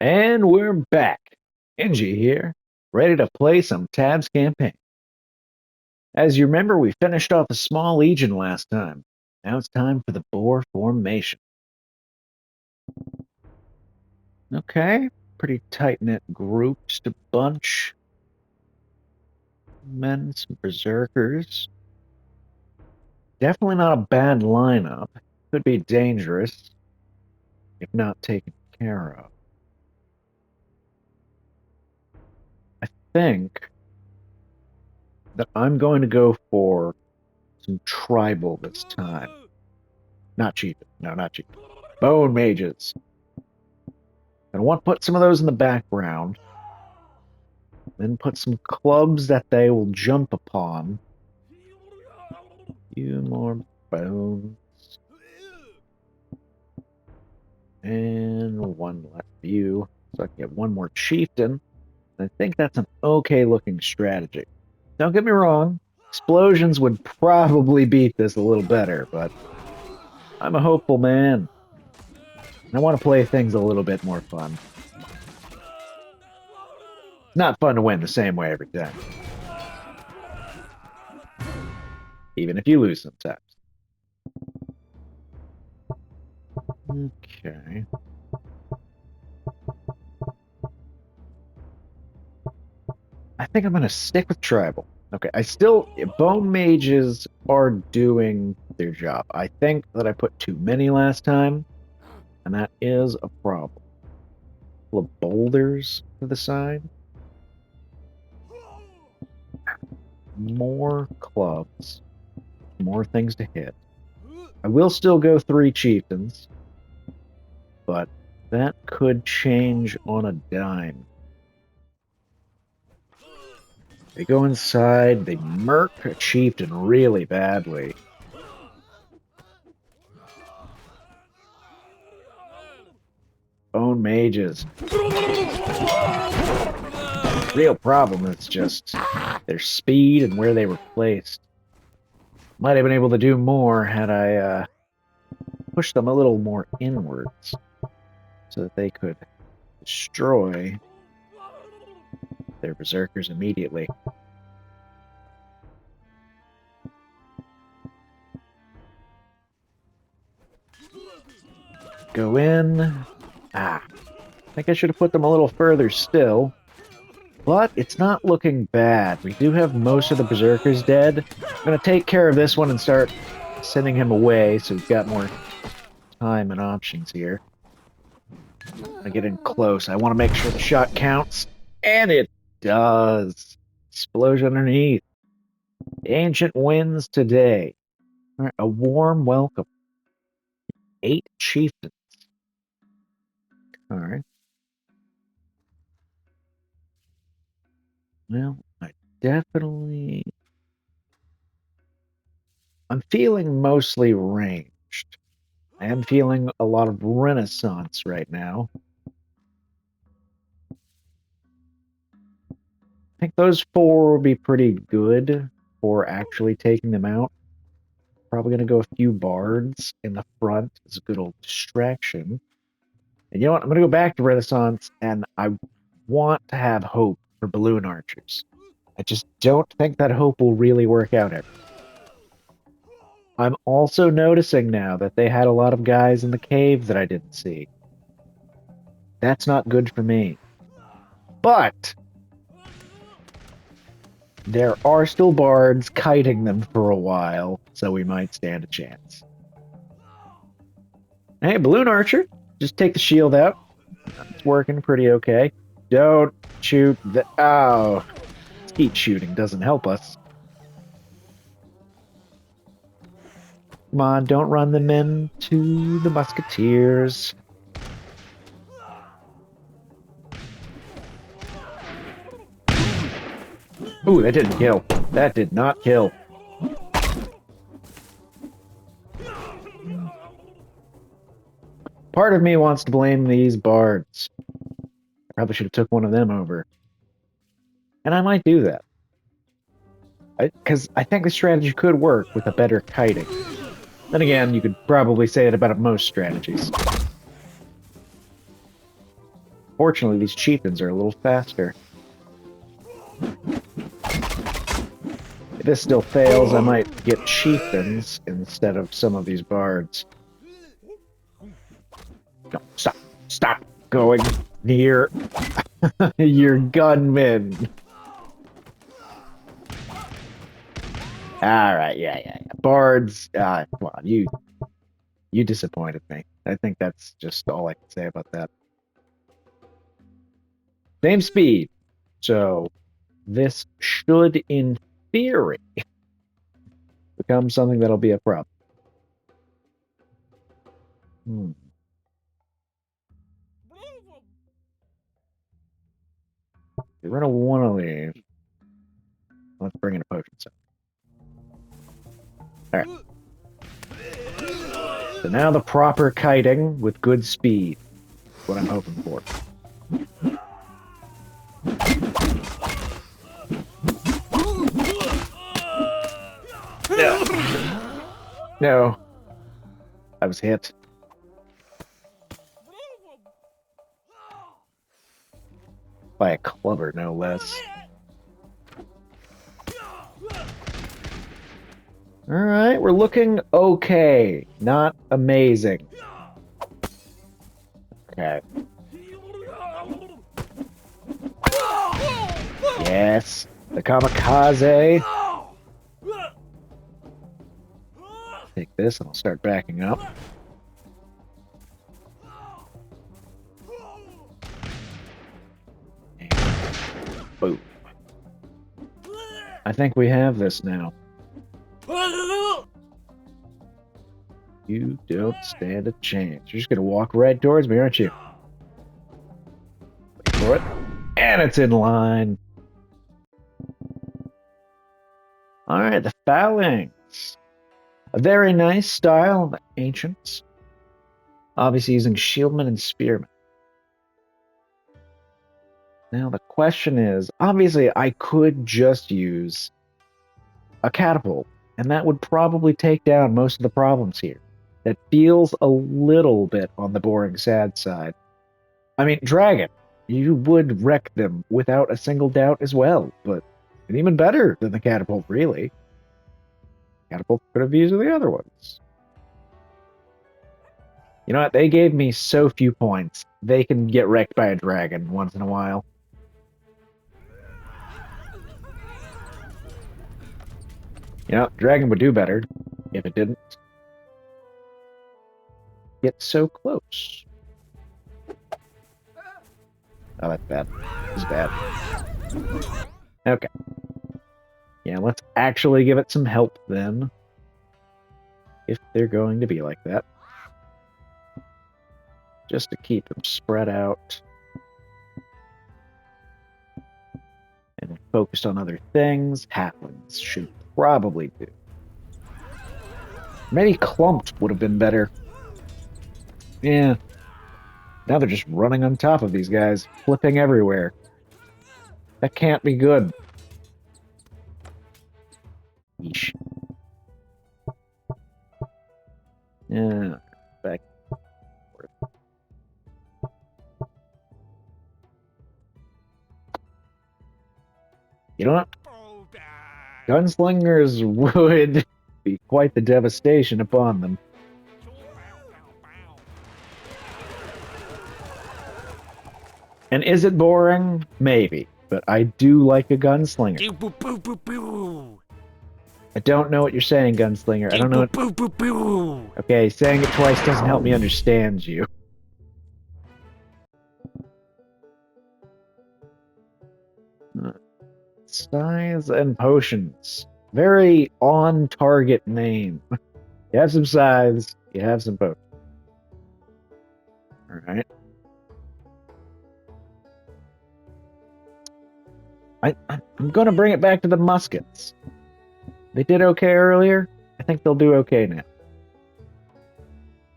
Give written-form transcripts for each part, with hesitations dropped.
And we're back. Angie here, ready to play some Tabs campaign. As you remember, we finished off a small legion last time. Now it's time for the boar formation. Okay, pretty tight-knit group, just a bunch. Men, some berserkers. Definitely not a bad lineup. Could be dangerous if not taken care of. I think that I'm going to go for some tribal this time. Not chieftain. No, not chieftain. Bone mages. I want to put some of those in the background. Then put some clubs that they will jump upon. Few more bones. And one left view. So I can get one more chieftain. I think that's an okay looking strategy. Don't get me wrong, explosions would probably beat this a little better, but I'm a hopeful man. I want to play things a little bit more fun. It's not fun to win the same way every time. Even if you lose sometimes. Okay. I think I'm going to stick with tribal. Okay, bone mages are doing their job. I think that I put too many last time, and that is a problem. Full of boulders to the side. More clubs. More things to hit. I will still go 3 chieftains, but that could change on a dime. They go inside, they murk a chieftain really badly. Bone mages. Real problem is just their speed and where they were placed. Might have been able to do more had I pushed them a little more inwards so that they could destroy their berserkers immediately. Go in. I think I should have put them a little further still. But it's not looking bad. We do have most of the berserkers dead. I'm going to take care of this one and start sending him away so we've got more time and options here. I get in close. I want to make sure the shot counts. And it does. Explosion underneath. The Ancient wins today. All right, a warm welcome. 8 chieftains. All right. Well, I'm feeling mostly ranged. I am feeling a lot of Renaissance right now. I think those 4 will be pretty good for actually taking them out. Probably going to go a few bards in the front as a good old distraction. And you know what? I'm going to go back to Renaissance, and I want to have hope for balloon archers. I just don't think that hope will really work out here. I'm also noticing now that they had a lot of guys in the cave that I didn't see. That's not good for me. But there are still bards kiting them for a while, so we might stand a chance. Hey, balloon archer, just take the shield out. It's working pretty okay. Don't shoot the... Oh, skeet shooting doesn't help us. Come on, don't run them into the musketeers. Ooh, that didn't kill. That did not kill. Part of me wants to blame these bards. I probably should have took one of them over. And I might do that. Because I think the strategy could work with a better kiting. Then again, you could probably say it about most strategies. Unfortunately, these chieftains are a little faster. If this still fails, I might get chieftains instead of some of these bards. No, stop. Stop going near your gunmen. Alright, yeah. Bards, come on, you disappointed me. I think that's just all I can say about that. Same speed. So this should, in theory, become something that'll be a problem. Get rid of one of these. Let's bring in a potion set. Alright. So now the proper kiting with good speed. That's what I'm hoping for. No. I was hit. By a clubber, no less. Alright, we're looking okay. Not amazing. Okay. Yes. The kamikaze. Take this and I'll start backing up. And boom. I think we have this now. You don't stand a chance. You're just gonna walk right towards me, aren't you? Wait for it. And it's in line. Alright, the phalanx. A very nice style of ancients. Obviously using shieldmen and spearmen. Now the question is, obviously I could just use a catapult, and that would probably take down most of the problems here. That feels a little bit on the boring sad side. I mean, dragon, you would wreck them without a single doubt as well, but even better than the catapult, really. Catapult could have used the other ones. You know what? They gave me so few points. They can get wrecked by a dragon once in a while. You know, dragon would do better if it didn't get so close. Oh, that's bad. This is bad. Okay. Yeah, let's actually give it some help then. If they're going to be like that. Just to keep them spread out. And focused on other things. Halflings should probably do. Maybe clumped would have been better. Yeah. Now they're just running on top of these guys, flipping everywhere. That can't be good. Yeesh. Yeah, back. You know what? Gunslingers would be quite the devastation upon them. And is it boring? Maybe. But I do like a gunslinger. I don't know what you're saying, gunslinger. I don't know what... Okay, saying it twice doesn't help me understand you. Size and potions. Very on-target name. You have some scythes, you have some potions. Alright. I'm gonna bring it back to the muskets. They did okay earlier. I think they'll do okay now.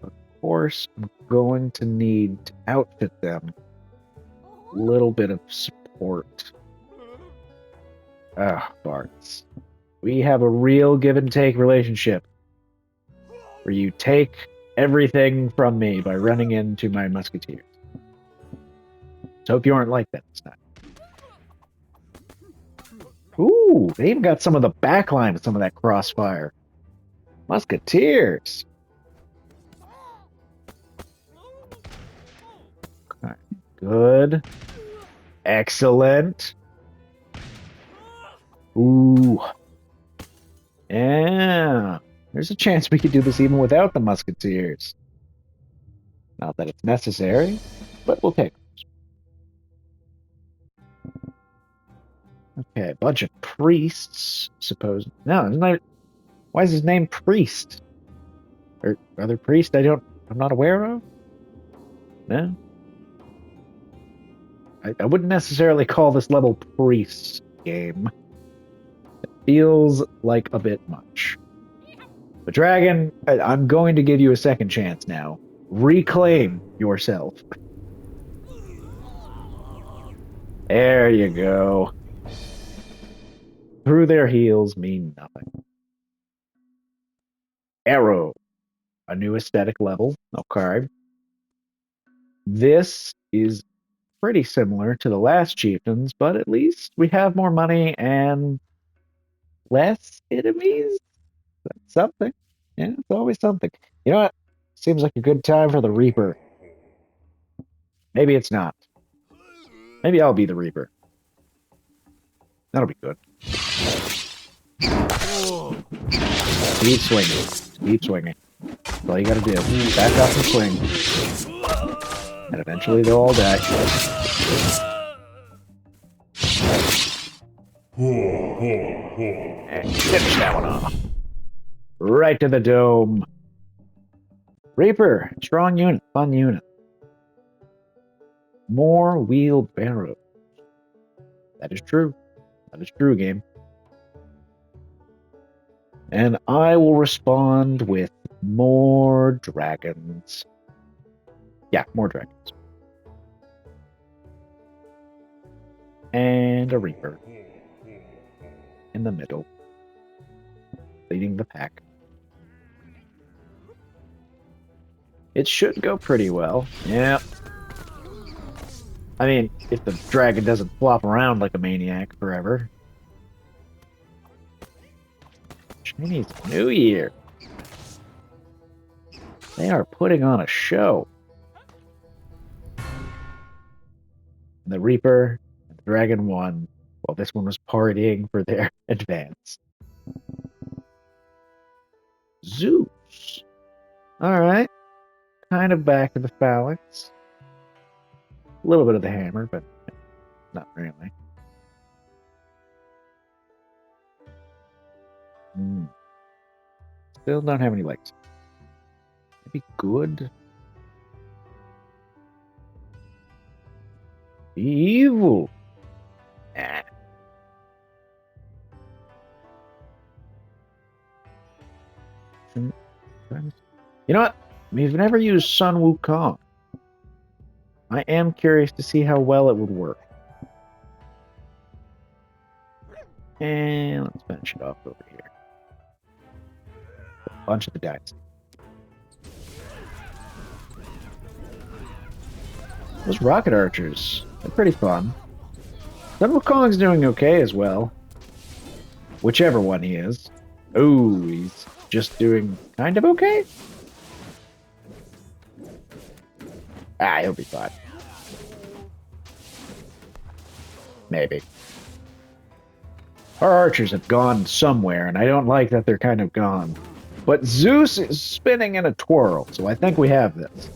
Of course, I'm going to need to outfit them a little bit of support. Ah, Bards. We have a real give and take relationship. Where you take everything from me by running into my musketeers. So hope you aren't like that this time. Ooh, they even got some of the backline with some of that crossfire. Musketeers. Okay, good. Excellent. Ooh. Yeah. There's a chance we could do this even without the musketeers. Not that it's necessary, but we'll take it. Okay, a bunch of priests, suppose. No, isn't that... Why is his name Priest? Or other priest I'm not aware of? No. I wouldn't necessarily call this level Priest game. It feels like a bit much. But Dragon, I'm going to give you a second chance now. Reclaim yourself. There you go. Through their heels mean nothing. Arrow. A new aesthetic level. Okay. This is pretty similar to the last chieftains, but at least we have more money and less enemies. That's something. Yeah, it's always something. You know what? Seems like a good time for the Reaper. Maybe it's not. Maybe I'll be the Reaper. That'll be good. Keep swinging. Keep swinging. That's all you gotta do. Back up and swing. And eventually they'll all die. And finish that one off. Right to the dome. Reaper, strong unit, fun unit. More wheelbarrows. That is true. That is true, game. And I will respond with more dragons. Yeah, more dragons. And a Reaper. In the middle. Leading the pack. It should go pretty well. Yeah. I mean, if the dragon doesn't flop around like a maniac forever. Chinese New Year. They are putting on a show. The Reaper and the Dragon won, while this one was partying for their advance. Zeus. Alright. Kind of back to the phalanx. A little bit of the hammer, but not really. Still don't have any legs. Maybe good. Evil. Ah. You know what? We've never used Sun Wukong. I am curious to see how well it would work. And let's finish it off over here. A bunch of the dynasty. Those rocket archers, they're pretty fun. Sun Wukong's doing okay as well. Whichever one he is. Oh, he's just doing kind of okay? Ah, he'll be fine. Maybe. Our archers have gone somewhere, and I don't like that they're kind of gone. But Zeus is spinning in a twirl, so I think we have this.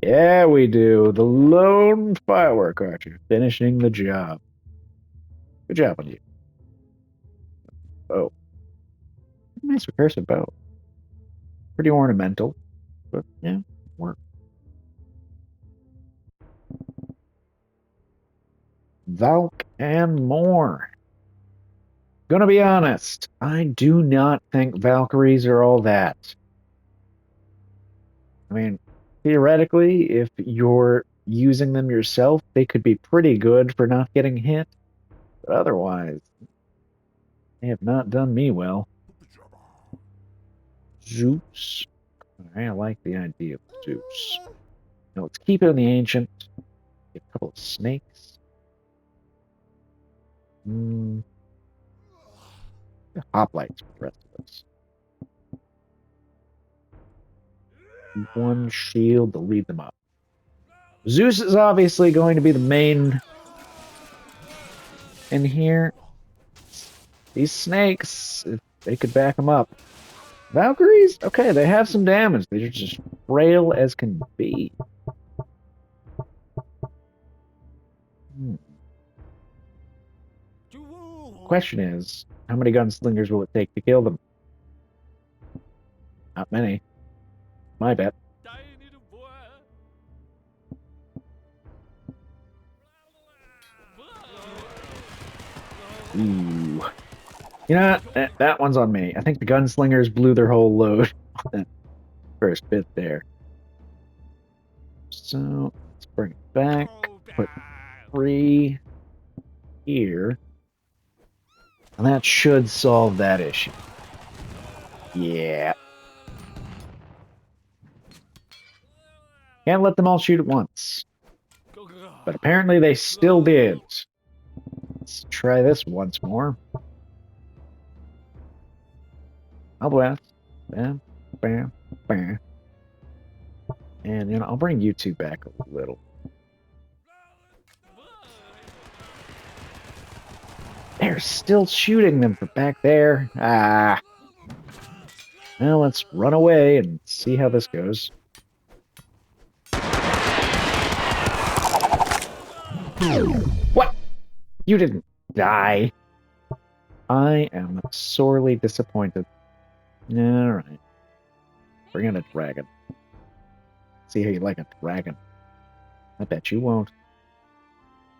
Yeah, we do. The lone firework archer finishing the job. Good job on you. Oh. Nice recursive bow. Pretty ornamental, but yeah, work. Valk and more. Gonna be honest, I do not think Valkyries are all that. I mean, theoretically, if you're using them yourself, they could be pretty good for not getting hit. But otherwise, they have not done me well. Zeus. I like the idea of Zeus. Now let's keep it in the ancient. Get a couple of snakes. Hoplites for the rest of us. One shield to lead them up. Zeus is obviously going to be the main in here. These snakes, if they could back them up. Valkyries? Okay, they have some damage. They're just frail as can be. Question is, how many gunslingers will it take to kill them? Not many. My bet. Ooh. You know what? That one's on me. I think the gunslingers blew their whole load on that first bit there. So, let's bring it back. Put 3 here. And that should solve that issue. Yeah. Can't let them all shoot at once. But apparently they still did. Let's try this once more. I'll blast. Bam, bam, bam. And, I'll bring you two back a little. They're still shooting them from back there. Ah. Well, let's run away and see how this goes. What? You didn't die. I am sorely disappointed. Alright. Bring in a dragon. See how you like a dragon. I bet you won't.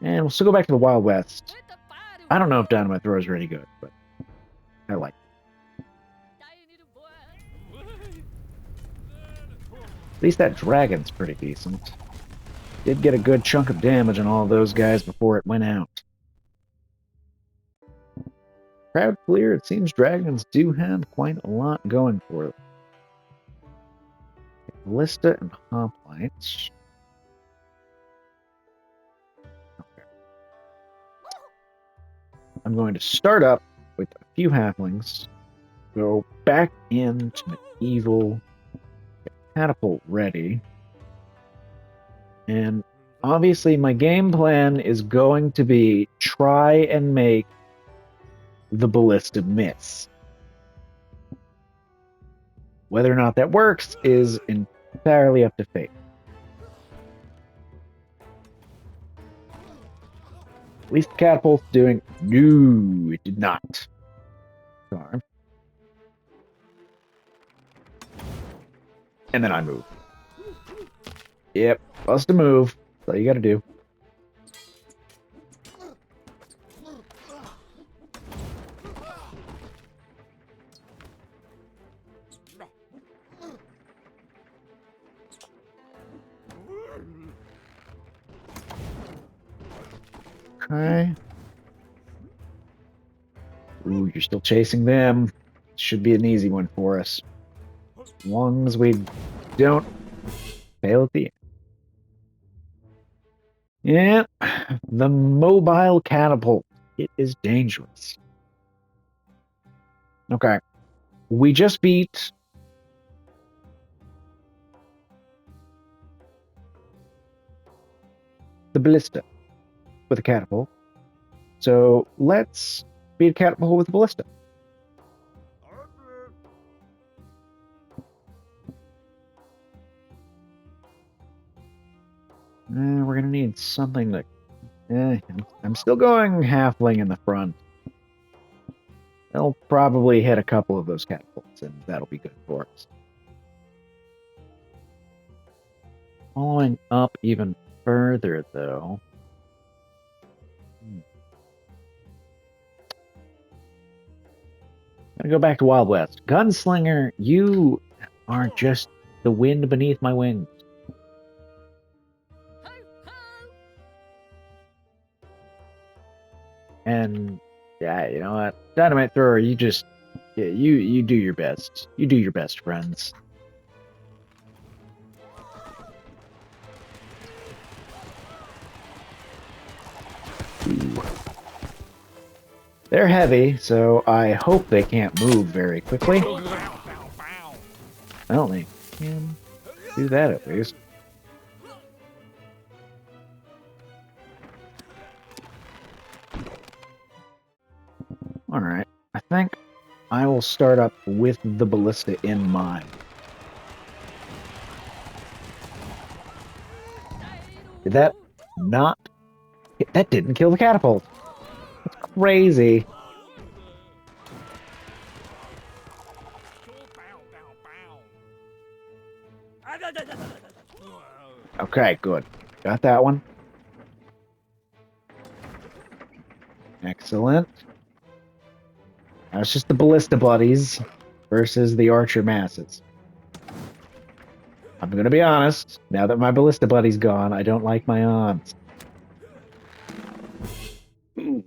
And we'll still go back to the Wild West. I don't know if Dynamite Throw is really good, but I like it. At least that dragon's pretty decent. Did get a good chunk of damage on all those guys before it went out. Crowd clear, it seems dragons do have quite a lot going for them. Ballista and hoplites. Okay. I'm going to start up with a few halflings, go back into medieval, get catapult ready, and obviously my game plan is going to be try and make the ballista miss. Whether or not that works is entirely up to fate. At least the catapult's doing... No, it did not. Darn. And then I move. Yep, bust a move. That's all you gotta do. Okay. Ooh, you're still chasing them. Should be an easy one for us. As long as we don't fail at the end. Yeah, the mobile catapult. It is dangerous. Okay. We just beat... the ballista with a catapult. So let's beat a catapult with a ballista. We're gonna need something that... I'm still going halfling in the front. They'll probably hit a couple of those catapults, and that'll be good for us. Following up even further, though... Gonna go back to Wild West. Gunslinger, you are just the wind beneath my wings. And yeah, you know what? Dynamite Thrower, you just... yeah, you do your best. You do your best, friends. They're heavy, so I hope they can't move very quickly. Well, they can do that at least. Alright, I think I will start up with the ballista in mind. Did that not... That didn't kill the catapult! That's crazy! Okay, good. Got that one. Excellent. Now it's just the ballista buddies versus the archer masses. I'm gonna be honest, now that my ballista buddy's gone, I don't like my odds. Ooh.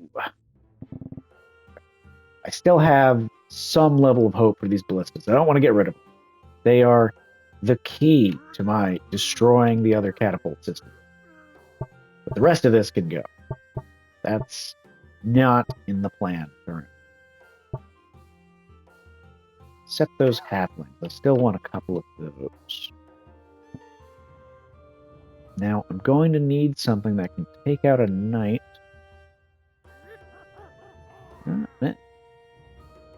I still have some level of hope for these ballistas. I don't want to get rid of them. They are the key to my destroying the other catapult system. But the rest of this can go. That's not in the plan currently. Set those halflings. I still want a couple of those. Now, I'm going to need something that can take out a knight.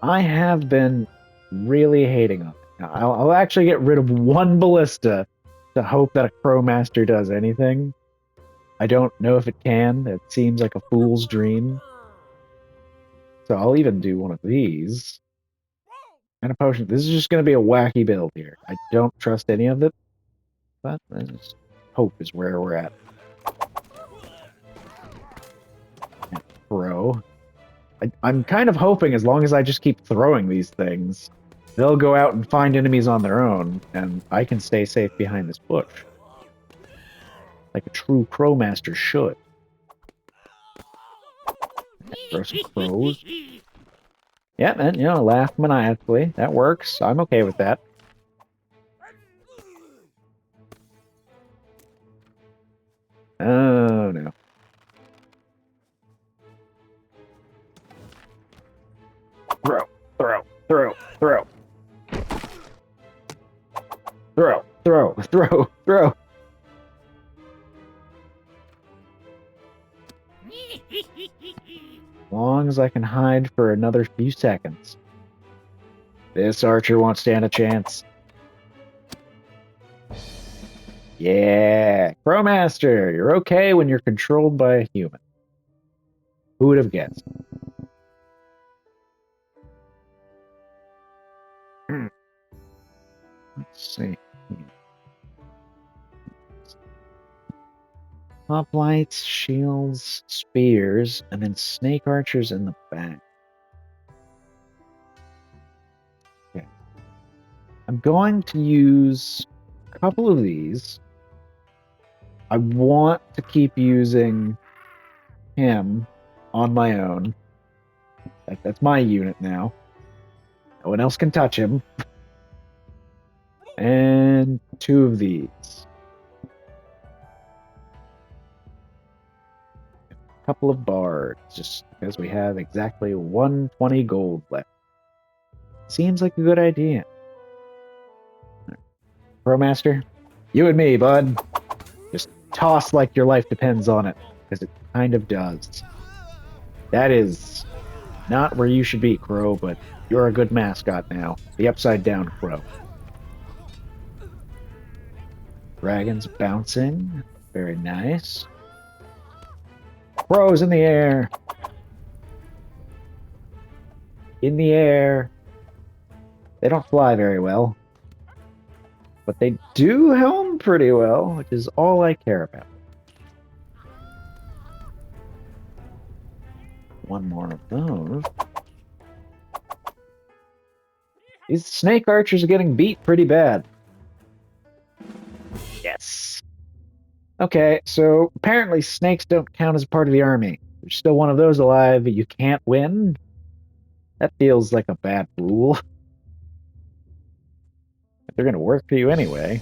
I have been really hating on it. Now, I'll actually get rid of one ballista to hope that a Crowmaster does anything. I don't know if it can. It seems like a fool's dream. So I'll even do one of these. And a potion. This is just going to be a wacky build here. I don't trust any of it. But hope is where we're at. And throw. I'm kind of hoping as long as I just keep throwing these things, they'll go out and find enemies on their own, and I can stay safe behind this bush. Like a true Crowmaster should. Throw some crows. Yeah, man, you know, laugh maniacally. That works. I'm okay with that. Oh, no. Throw, throw, throw, throw. Throw, throw, throw, throw. As long as I can hide for another few seconds. This archer won't stand a chance. Yeah, Crowmaster, you're okay when you're controlled by a human. Who would have guessed? Let's see. Hoplites, shields, spears, and then snake archers in the back. Okay. I'm going to use a couple of these. I want to keep using him on my own. That's my unit now. No one else can touch him. And two of these. A couple of bards, just because we have exactly 120 gold left. Seems like a good idea. Crowmaster, you and me, bud. Just toss like your life depends on it, because it kind of does. That is not where you should be, Crow, but you're a good mascot now. The upside down Crow. Dragons bouncing. Very nice. Crows in the air. In the air. They don't fly very well. But they do helm pretty well, which is all I care about. One more of those. These snake archers are getting beat pretty bad. Yes. Okay, so apparently snakes don't count as a part of the army. There's still one of those alive, but you can't win? That feels like a bad rule. If they're gonna work for you anyway.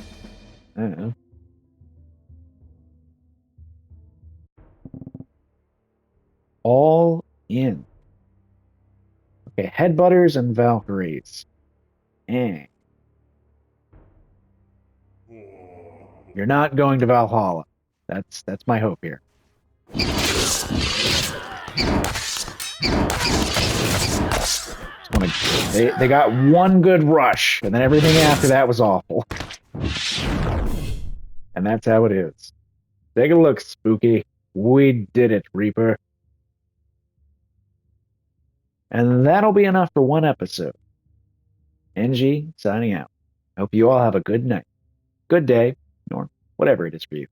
I don't know. all in. Okay, Headbutters and Valkyries. Eh. You're not going to Valhalla. That's my hope here. They got one good rush, and then everything after that was awful. And that's how it is. Take a look, Spooky. We did it, Reaper. And that'll be enough for one episode. NG signing out. Hope you all have a good night, good day, or whatever it is for you.